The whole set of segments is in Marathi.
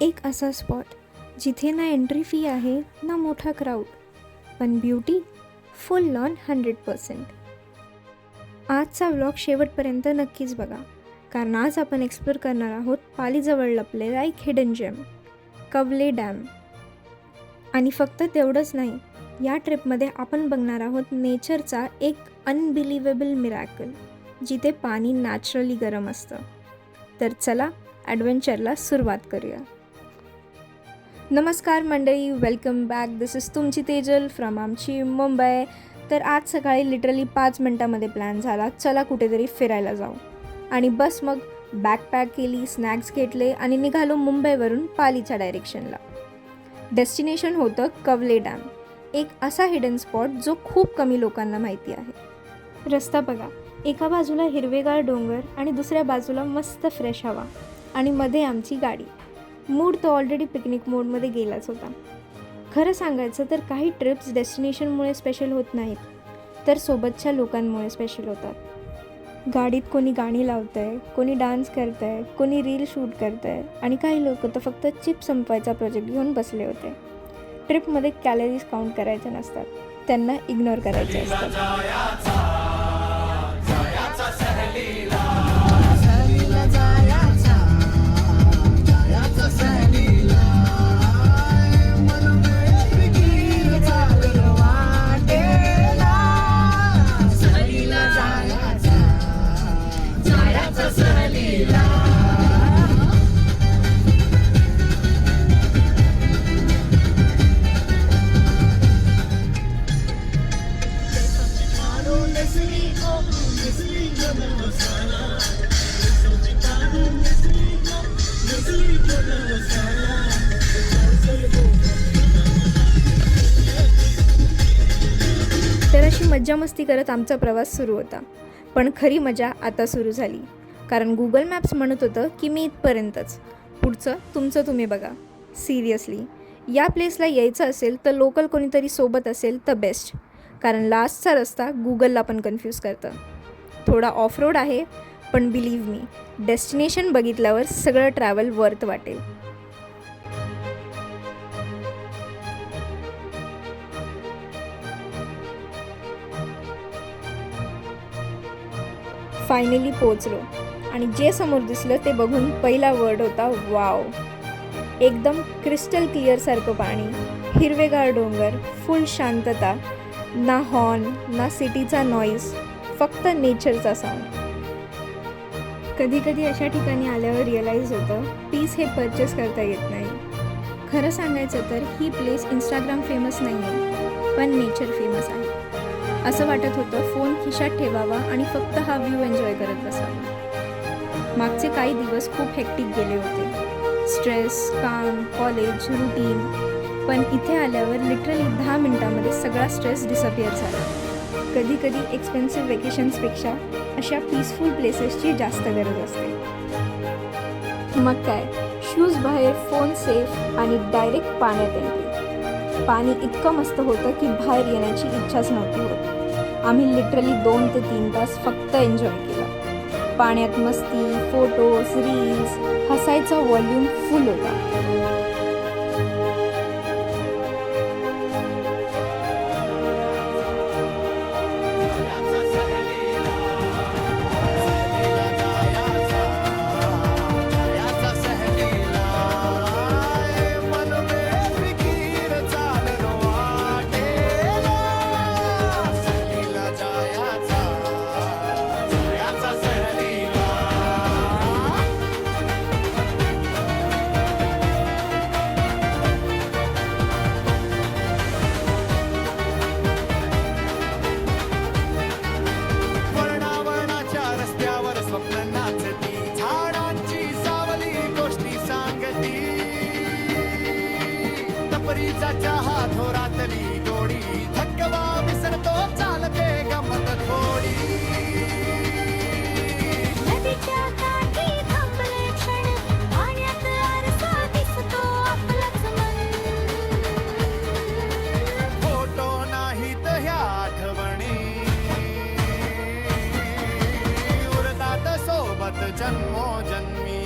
एक असा स्पॉट जिथे ना एंट्री फी आहे ना मोठा क्राऊड, पण ब्युटी फुल ऑन 100%. आजचा व्लॉग शेवटपर्यंत नक्कीच बघा, कारण आज आपण एक्सप्लोर करणार आहोत पालीजवळ लपलेला एक हिडन जेम, कवले डॅम. आणि फक्त तेवढंच नाही, या ट्रिपमध्ये आपण बघणार आहोत नेचरचा एक अनबिलिव्हेबल मिरॅकल, जिथे पाणी नॅचरली गरम असतं. तर चला ॲडव्हेंचरला सुरुवात करूया. नमस्कार मंडळी, वेलकम बॅक. दिस इज तुमची तेजल फ्रॉम आमची मुंबई. तर आज सकाळी लिटरली 5 मिनटामध्ये प्लॅन झाला, चला कुठेतरी फिरायला जाऊ. आणि बस मग बॅकपॅक केली, स्नॅक्स घेतले आणि निघालो मुंबईवरून पालीच्या डायरेक्शनला. डेस्टिनेशन होतं कवले डॅम, एक असा हिडन स्पॉट जो खूप कमी लोकांना माहिती आहे. रस्ता बघा, एका बाजूला हिरवेगार डोंगर आणि दुसऱ्या बाजूला मस्त फ्रेश हवा आणि मध्ये आमची गाडी. मूड तो ऑलरेडी पिकनिक मोडमध्ये गेलाच होता. खरं सांगायचं तर काही ट्रिप्स डेस्टिनेशनमुळे स्पेशल होत नाहीत, तर सोबतच्या लोकांमुळे स्पेशल होतात. गाडीत कोणी गाणी लावतं आहे, कोणी डान्स करतं आहे, कोणी रील शूट करतं आहे आणि काही लोक तर फक्त चिप संपवायचा प्रोजेक्ट घेऊन बसले होते. ट्रिपमध्ये कॅलरीज काउंट करायच्या नसतात, त्यांना इग्नोर करायचे असतात. तर अशी मज्जा मस्ती करत आमचा प्रवास सुरू होता. पण खरी मजा आता सुरू झाली, कारण गुगल मॅप्स म्हणत होतं की मी इथपर्यंतच, पुढचं तुमचं तुम्ही बघा. सिरियसली, या प्लेसला यायचं असेल तर लोकल कोणीतरी सोबत असेल तर बेस्ट, कारण लास्टचा रस्ता गुगलला पण कन्फ्यूज करतं. थोडा ऑफ रोड आहे, पण बिलीव्ह मी, डेस्टिनेशन बघितल्यावर सगळं ट्रॅव्हल वर्थ वाटेल. फायनली पोचलो आणि जे समोर दिसलं ते बघून पहिला वर्ड होता वाव. एकदम क्रिस्टल क्लिअरसारखं पाणी, हिरवेगार डोंगर, फुल शांतता, ना हॉर्न ना सिटीचा नॉईज, फक्त नेचरचा साऊंड. कधी कधी अशा ठिकाणी आल्यावर रिअलाईज होतं पीस हे परचेस करता येत नाही. खरं सांगायचं तर ही प्लेस इंस्टाग्राम फेमस नाही आहे, पण नेचर फेमस आहे. असं वाटत होतं फोन खिशात ठेवावा आणि फक्त हा व्ह्यू एन्जॉय करत बसावा. मागचे काही दिवस खूप हेक्टिक गेले होते, स्ट्रेस, काम, कॉलेज, रुटीन. पण इथे आल्यावर लिटरली 10 मिनटामध्ये सगळा स्ट्रेस डिसअपिअर झाला. कधी कधी एक्सपेन्सिव्ह वेकेशन्सपेक्षा अशा पीसफुल प्लेसेसची जास्त गरज असते. मग काय, शूज बाहेर, फोन सेफ आणि डायरेक्ट पाण्यात एंट्री. पाणी इतकं मस्त होतं की बाहेर येण्याची इच्छाच नव्हती होत. आम्ही लिटरली 2 ते 3 तास फक्त एन्जॉय केला. पाण्यात मस्ती, फोटोज, रील्स, हसायचा व्हॉल्यूम फुल होता. जन्मोजन्मी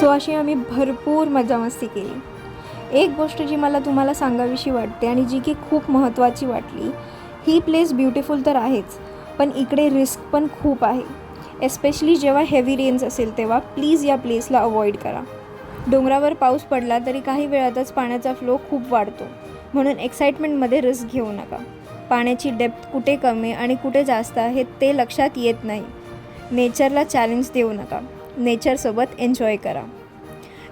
सो अशी आम्ही भरपूर मजा मस्ती केली. एक गोष्ट जी मला तुम्हाला सांगावीशी वाटते आणि जी की खूप महत्त्वाची वाटली, ही प्लेस ब्युटिफुल तर आहेच, पण इकडे रिस्क पण खूप आहे. एस्पेशली जेव्हा हेवी रेन्स असेल तेव्हा प्लीज या प्लेसला अवॉइड करा. डोंगरावर पाऊस पडला तरी काही वेळातच पाण्याचा फ्लो खूप वाढतो, म्हणून एक्साइटमेंटमध्ये रिस्क घेऊ नका. पाण्याची डेप्थ कुठे कमी आणि कुठे जास्त आहे ते लक्षात येत नाही. नेचरला चॅलेंज देऊ नका, नेचरसोबत एन्जॉय करा.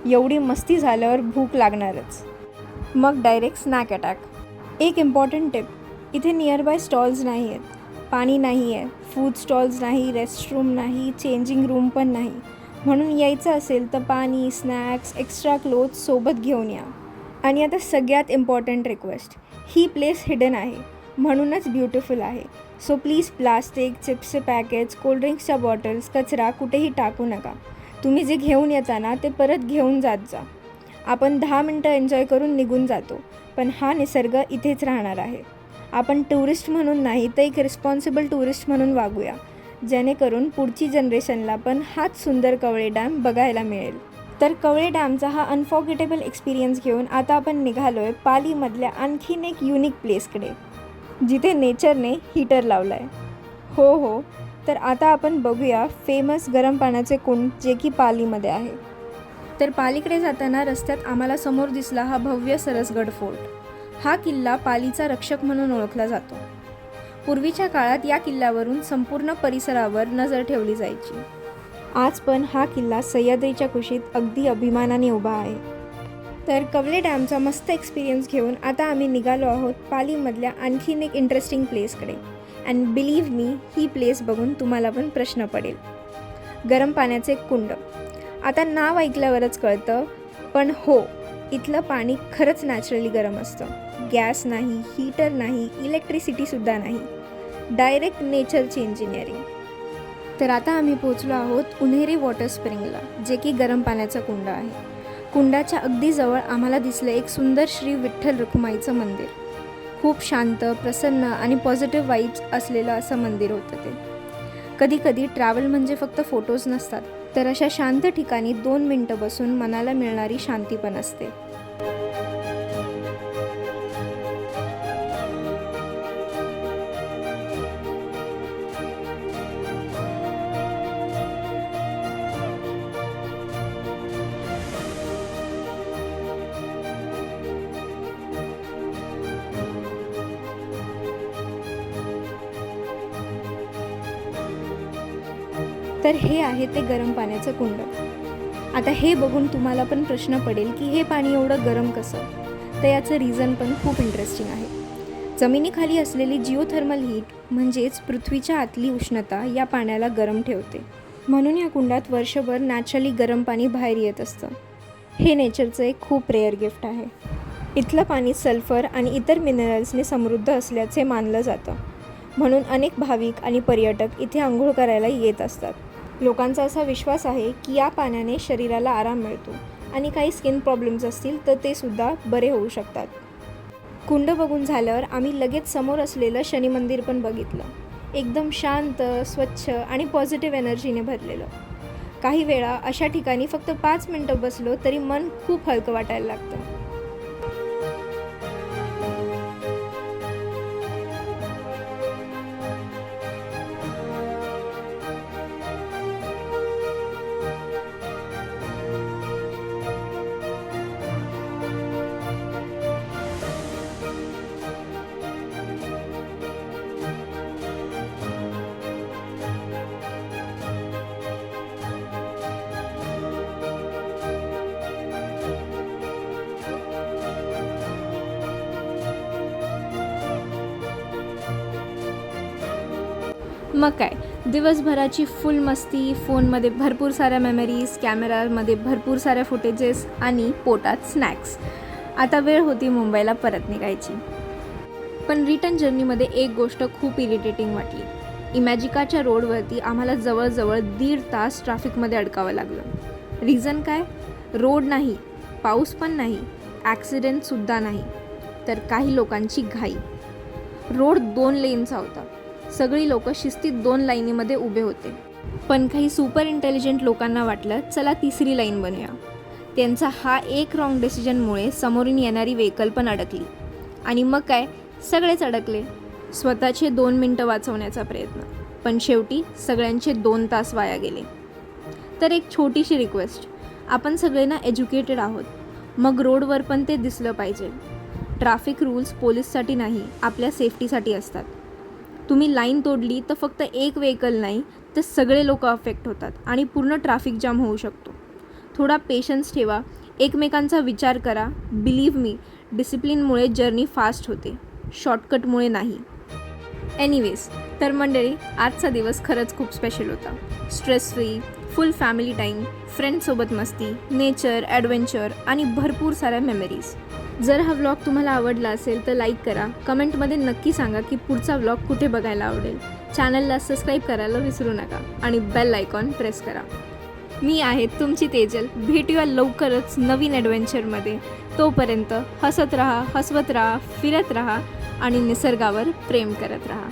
एवढी मस्ती झाल्यावर भूक लागणारच, मग डायरेक्ट स्नॅक अटॅक. एक इम्पॉर्टंट टिप, इथे नियरबाय स्टॉल्स नाही आहेत, पाणी नाही आहे, फूड स्टॉल्स नाही, रेस्टरूम नाही, चेंजिंग रूम पण नाही. म्हणून यायचं असेल तर पाणी, स्नॅक्स, एक्स्ट्रा क्लोथ्स सोबत घेऊन या. आणि आता सगळ्यात इम्पॉर्टंट रिक्वेस्ट, ही प्लेस हिडन आहे म्हणूनच ब्युटिफुल आहे. सो प्लीज प्लास्टिक, चिप्सचे पॅकेट्स, कोल्ड्रिंक्सच्या बॉटल्स, कचरा कुठेही टाकू नका. तुम्ही जे घेऊन येता ना ते परत घेऊन जात जा. आपण 10 मिनटं एन्जॉय करून निघून जातो, पण हा निसर्ग इथेच राहणार आहे. आपण टुरिस्ट म्हणून नाही तर एक रिस्पॉन्सिबल टुरिस्ट म्हणून वागूया, जेणेकरून पुढची जनरेशनला पण हाच सुंदर कवळे डॅम बघायला मिळेल. तर कवळे डॅमचा हा अनफॉर्गेटेबल एक्सपिरियन्स घेऊन आता आपण निघालो आहे पालीमधल्या आणखीन एक युनिक प्लेसकडे, जिथे नेचरने हीटर लावला आहे. हो, तर आता आपण बघूया फेमस गरम पाण्याचे कुंड, जे की पालीमध्ये आहे. तर पालीकडे जाताना रस्त्यात आम्हाला समोर दिसला हा भव्य सरसगड फोर्ट. हा किल्ला पालीचा रक्षक म्हणून ओळखला जातो. पूर्वीच्या काळात या किल्ल्यावरून संपूर्ण परिसरावर नजर ठेवली जायची. आज पण हा किल्ला सह्याद्रीच्या कुशीत अगदी अभिमानाने उभा आहे. तर कवळे डॅमचा मस्त एक्सपिरियन्स घेऊन आता आम्ही निघालो आहोत पालीमधल्या आणखीन एक इंटरेस्टिंग प्लेसकडे. अँड बिलीव्ह मी, ही प्लेस बघून तुम्हाला पण प्रश्न पडेल. गरम पाण्याचे कुंड. आता नाव ऐकल्यावरच कळतं, पण हो, इथलं पाणी खरंच नॅचरली गरम असतं. गॅस नाही, हीटर नाही, इलेक्ट्रिसिटीसुद्धा नाही, डायरेक्ट नेचरची इंजिनिअरिंग. तर आता आम्ही पोचलो आहोत उन्हेरी वॉटर स्प्रिंगला, जे की गरम पाण्याचा कुंड आहे. कुंडाच्या अगदी जवळ आम्हाला दिसलं एक सुंदर श्री विठ्ठल रखुमाईचं मंदिर. खूप शांत, प्रसन्न आणि पॉझिटिव्ह वाईब्स असलेलं असं मंदिर होतं ते. कधी कधी ट्रॅव्हल म्हणजे फक्त फोटोज नसतात, तर अशा शांत ठिकाणी 2 मिनटं बसून मनाला मिळणारी शांती पण असते. तर हे आहे ते गरम पाण्याचं कुंड. आता हे बघून तुम्हाला पण प्रश्न पडेल की हे पाणी एवढं गरम कसं? तर याचं रिझन पण खूप इंटरेस्टिंग आहे. जमिनीखाली असलेली जिओथर्मल हीट म्हणजेच पृथ्वीच्या आतली उष्णता या पाण्याला गरम ठेवते. म्हणून या कुंडात वर्षभर नॅचरली गरम पाणी बाहेर येत असतं. हे नेचरचं एक खूप रेअर गिफ्ट आहे. इथलं पाणी सल्फर आणि इतर मिनरल्सने समृद्ध असल्याचे मानलं जातं. म्हणून अनेक भाविक आणि पर्यटक इथे आंघोळ करायला येत असतात. लोकांचा असा विश्वास आहे की या पाण्याने शरीराला आराम मिळतो आणि काही स्किन प्रॉब्लेम्स असतील तर ते सुद्धा बरे होऊ शकतात. कुंड बघून झाल्यावर आम्ही लगेच समोर असलेलं शनी मंदिर पण बघितलं. एकदम शांत, स्वच्छ आणि पॉझिटिव्ह एनर्जीने भरलेलं. काही वेळा अशा ठिकाणी फक्त 5 मिनटं बसलो तरी मन खूप हलकं वाटायला लागतं. मग काय, दिवसभराची फुल मस्ती, फोनमध्ये भरपूर साऱ्या मेमरीज, कॅमेरामध्ये भरपूर साऱ्या फुटेजेस आणि पोटात स्नॅक्स. आता वेळ होती मुंबईला परत निघायची. पण रिटर्न जर्नीमध्ये एक गोष्ट खूप इरिटेटिंग वाटली. इमॅजिकाच्या रोडवरती आम्हाला जवळजवळ 1.5 तास ट्रॅफिकमध्ये अडकावं लागलं. रिझन काय? रोड नाही, पाऊस पण नाही, ॲक्सिडेंटसुद्धा नाही, तर काही लोकांची घाई. रोड 2 लेनचा होता. सगळी लोकं शिस्तीत 2 लाईनीमध्ये उभे होते. पण काही सुपर इंटेलिजंट लोकांना वाटलं चला तिसरी लाईन बनूया. त्यांचा हा एक रॉंग डिसिजनमुळे समोरून येणारी व्हेकल पण अडकली आणि मग काय, सगळेच अडकले. स्वतःचे 2 मिनटं वाचवण्याचा प्रयत्न, पण शेवटी सगळ्यांचे 2 तास वाया गेले. तर एक छोटीशी रिक्वेस्ट, आपण सगळे ना एज्युकेटेड आहोत, मग रोडवर पण ते दिसलं पाहिजे. ट्रॅफिक रूल्स पोलीससाठी नाही, आपल्या सेफ्टीसाठी असतात. तुम्ही लाईन तोडली तर फक्त एक व्हेकल नाही तर सगळे लोक अफेक्ट होतात आणि पूर्ण ट्रॅफिक जाम होऊ शकतो. थोडा पेशन्स ठेवा, एकमेकांचा विचार करा. बिलीव्ह मी, डिसिप्लिनमुळे जर्नी फास्ट होते, शॉर्टकटमुळे नाही. एनिवेज, तर मंडळी, आजचा दिवस खरंच खूप स्पेशल होता. Stress free, full family time, फ्रेंड्ससोबत मस्ती, नेचर, ॲडव्हेंचर आणि भरपूर साऱ्या मेमरीज. जर हा व्लॉग तुम्हाला आवडला असेल तर लाईक करा. कमेंटमध्ये नक्की सांगा की पुढचा व्लॉग कुठे बघायला आवडेल. चॅनलला सबस्क्राईब करायला विसरू नका आणि बेल आयकॉन प्रेस करा. मी आहे तुमची तेजल. भेटूया लवकरच नवीन ॲडव्हेंचरमध्ये. तोपर्यंत हसत राहा, हसवत राहा, फिरत राहा आणि निसर्गावर प्रेम करत राहा.